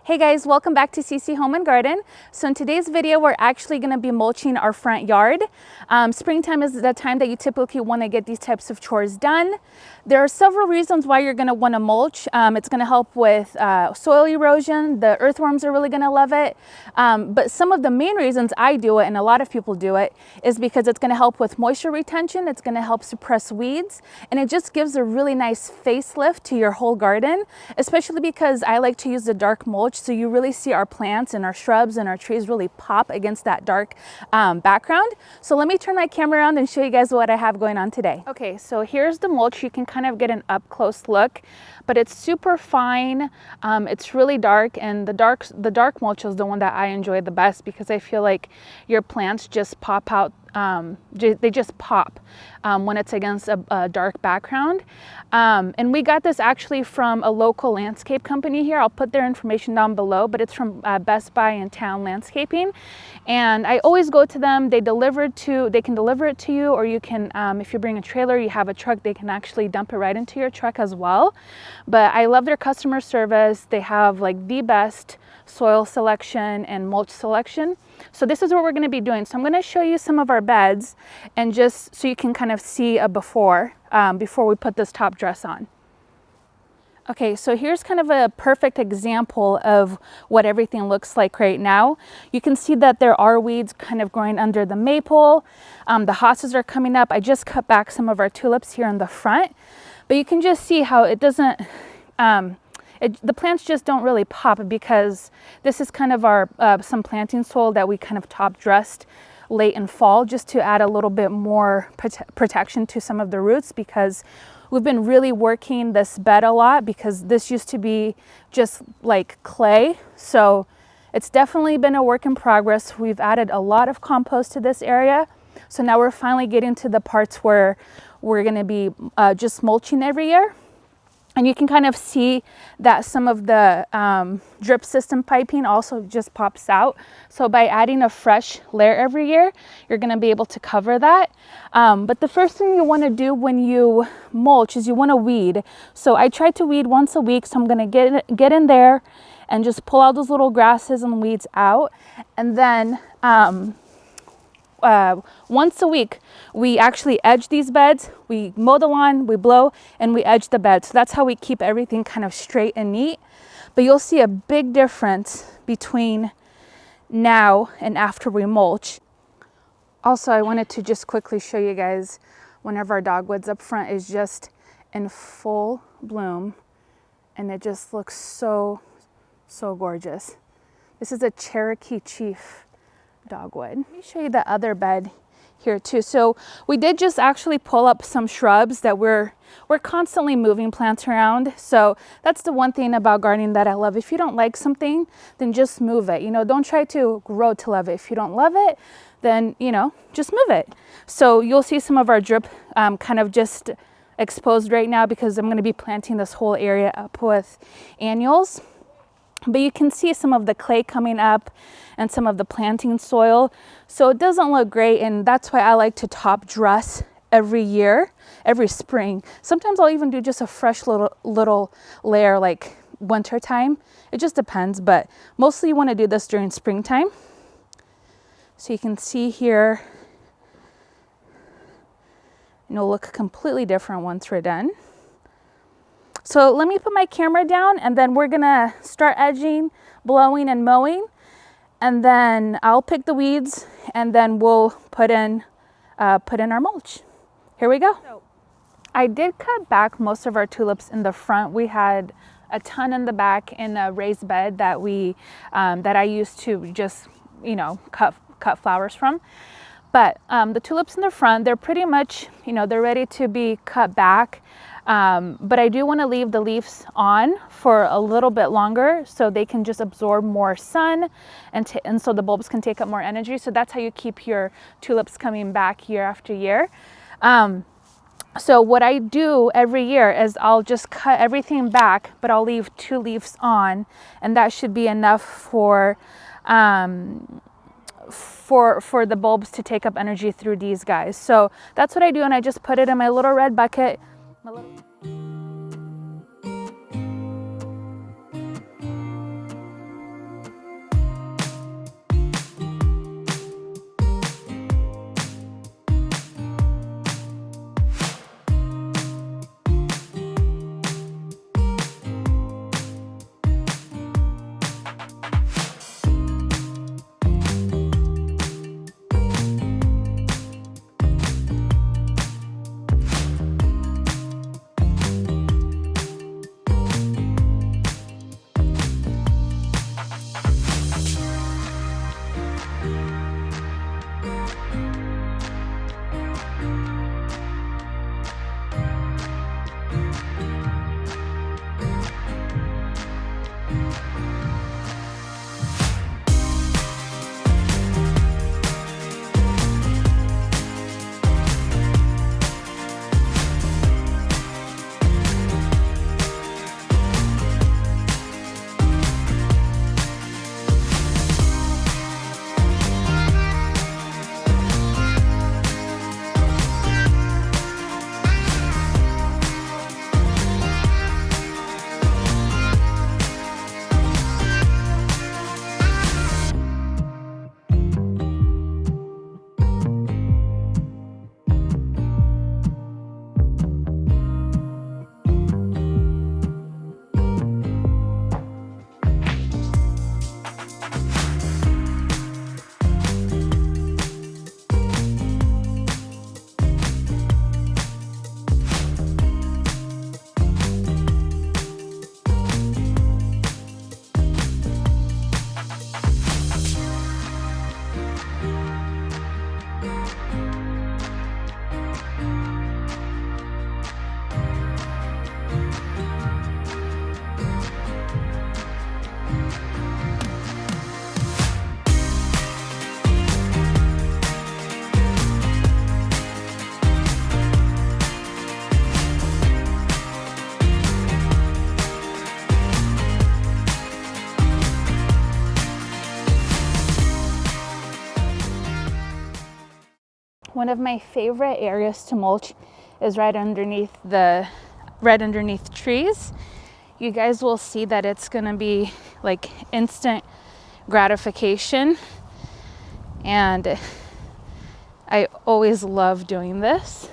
Hey guys, welcome back to CC Home and Garden. So in today's video, we're actually going to be mulching our front yard. Springtime is the time that you typically want to get these types of chores done. There are several reasons why you're going to want to mulch. It's going to help with soil erosion. The earthworms are really going to love it. But some of the main reasons I do it, and a lot of people do it, is because it's going to help with moisture retention. It's going to help suppress weeds, and it just gives a really nice facelift to your whole garden, especially because I like to use the dark mulch. So you really see our plants and our shrubs and our trees really pop against that dark background. So let me turn my camera around and show you guys what I have going on today. Okay, so here's the mulch. You can kind of get an up close look, but it's super fine. It's really dark, and the dark mulch is the one that I enjoy the best because I feel like your plants just pop out. They just pop when it's against a dark background. And we got this actually from a local landscape company here. I'll put their information down below, but it's from Best Buy in Town Landscaping. And I always go to them. They can deliver it to you, or you can, if you bring a trailer, you have a truck, they can actually dump it right into your truck as well. But I love their customer service. They have like the best soil selection and mulch selection. So this is what we're going to be doing. So I'm going to show you some of our beds, and just so you can kind of see a before we put this top dress on. Okay, so here's kind of a perfect example of what everything looks like right now. You can see that there are weeds kind of growing under the maple. The hostas are coming up. I just cut back some of our tulips here in the front, but you can just see how it doesn't, the plants just don't really pop, because this is kind of our some planting soil that we kind of top dressed late in fall just to add a little bit more protection to some of the roots, because we've been really working this bed a lot, because this used to be just like clay. So it's definitely been a work in progress. We've added a lot of compost to this area. So now we're finally getting to the parts where we're going to be just mulching every year. And you can kind of see that some of the drip system piping also just pops out. So by adding a fresh layer every year, you're going to be able to cover that. But the first thing you want to do when you mulch is you want to weed. So I try to weed once a week. So I'm going to get in there and just pull all those little grasses and weeds out. And then once a week, we actually edge these beds. We mow the lawn, we blow, and we edge the bed. So that's how we keep everything kind of straight and neat. But you'll see a big difference between now and after we mulch. Also, I wanted to just quickly show you guys one of our dogwoods up front is just in full bloom, and it just looks so gorgeous. This is a Cherokee Chief dogwood. Let me show you the other bed here too. So we did just actually pull up some shrubs that we're constantly moving plants around. So that's the one thing about gardening that I love. If you don't like something, then just move it. You know, don't try to grow to love it. If you don't love it, then, you know, just move it. So you'll see some of our drip kind of just exposed right now, because I'm going to be planting this whole area up with annuals. But you can see some of the clay coming up and some of the planting soil. So it doesn't look great, and that's why I like to top dress every year, every spring. Sometimes I'll even do just a fresh little layer like winter time. It just depends, but mostly you want to do this during springtime. So you can see here, and it'll look completely different once we're done. So let me put my camera down, and then we're gonna start edging, blowing, and mowing. And then I'll pick the weeds, and then we'll put in our mulch. Here we go. So I did cut back most of our tulips in the front. We had a ton in the back in a raised bed that that I used to just, you know, cut flowers from. But the tulips in the front, they're pretty much, you know, they're ready to be cut back. But I do want to leave the leaves on for a little bit longer so they can just absorb more sun, and so the bulbs can take up more energy. So that's how you keep your tulips coming back year after year. So what I do every year is I'll just cut everything back, but I'll leave 2 leaves on, and that should be enough for the bulbs to take up energy through these guys. So that's what I do, and I just put it in my little red bucket. One of my favorite areas to mulch is right underneath trees. You guys will see that it's gonna be like instant gratification, and I always love doing this.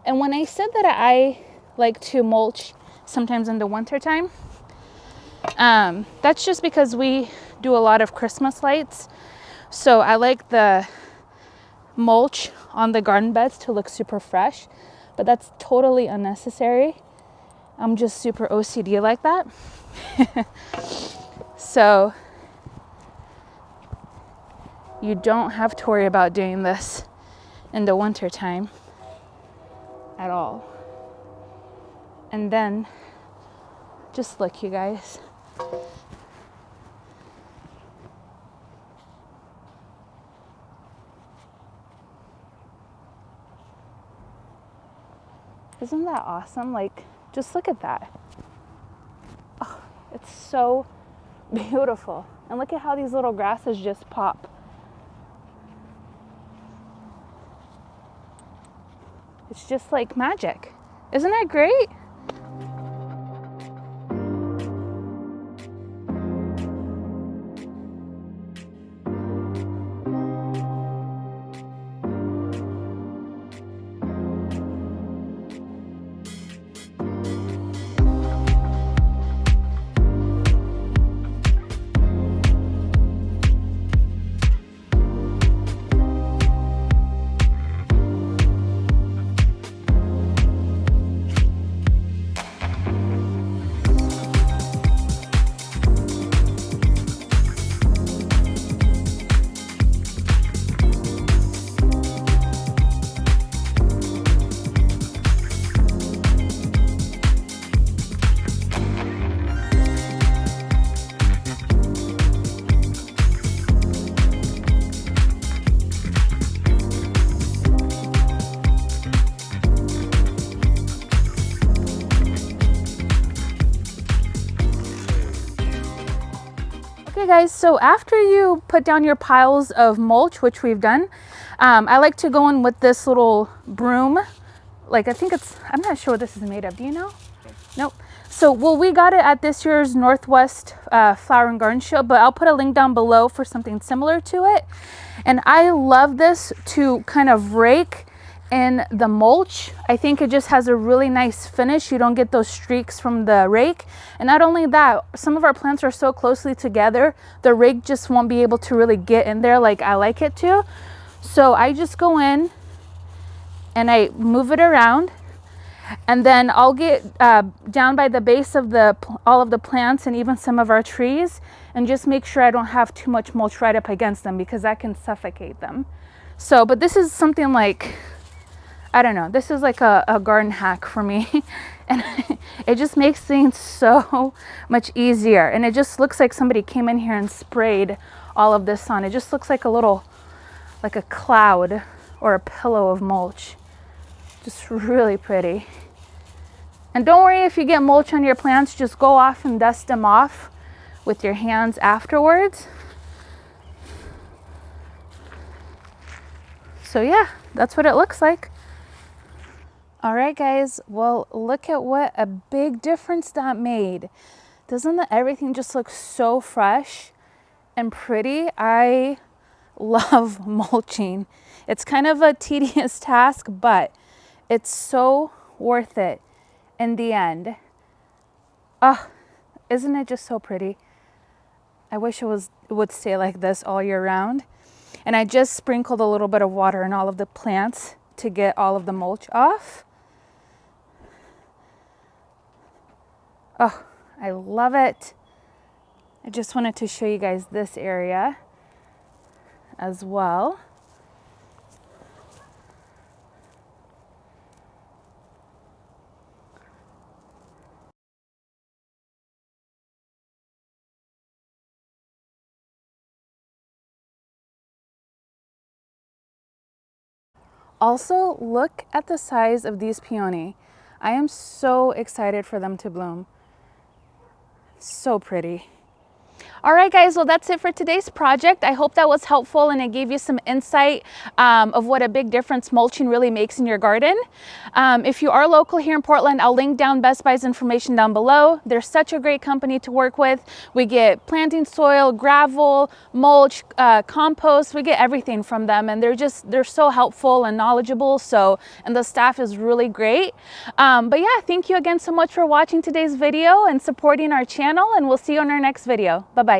And when I said that I like to mulch sometimes in the winter time, that's just because we do a lot of Christmas lights. So I like the mulch on the garden beds to look super fresh, but that's totally unnecessary. I'm just super OCD like that. So you don't have to worry about doing this in the winter time at all. And then just look, you guys. Isn't that awesome? Like, just look at that. Oh, it's so beautiful. And look at how these little grasses just pop. It's just like magic. Isn't that great? Okay guys, so after you put down your piles of mulch, which we've done, I like to go in with this little broom. Like, I think I'm not sure what this is made of. Do you know? Nope. So, well, we got it at this year's Northwest Flower and Garden Show, but I'll put a link down below for something similar to it. And I love this to kind of rake in the mulch. I think it just has a really nice finish. You don't get those streaks from the rake. And not only that, some of our plants are so closely together, the rake just won't be able to really get in there like I like it to. So I just go in and I move it around, and then I'll get down by the base of all of the plants and even some of our trees, and just make sure I don't have too much mulch right up against them, because that can suffocate them. So, but this is something like, I don't know, this is like a garden hack for me. And it just makes things so much easier. And it just looks like somebody came in here and sprayed all of this on. It just looks like like a cloud or a pillow of mulch. Just really pretty. And don't worry if you get mulch on your plants, just go off and dust them off with your hands afterwards. So yeah, that's what it looks like. All right, guys, well, look at what a big difference that made. Doesn't everything just look so fresh and pretty? I love mulching. It's kind of a tedious task, but it's so worth it in the end. Oh, isn't it just so pretty? I wish it would stay like this all year round. And I just sprinkled a little bit of water in all of the plants to get all of the mulch off. Oh, I love it. I just wanted to show you guys this area as well. Also, look at the size of these peony. I am so excited for them to bloom. So pretty. All right, guys, well, that's it for today's project. I hope that was helpful and it gave you some insight of what a big difference mulching really makes in your garden. If you are local here in Portland, I'll link down Best Buy's information down below. They're such a great company to work with. We get planting soil, gravel, mulch, compost. We get everything from them, and they're so helpful and knowledgeable. And the staff is really great. But yeah, thank you again so much for watching today's video and supporting our channel, and we'll see you on our next video. Bye-bye.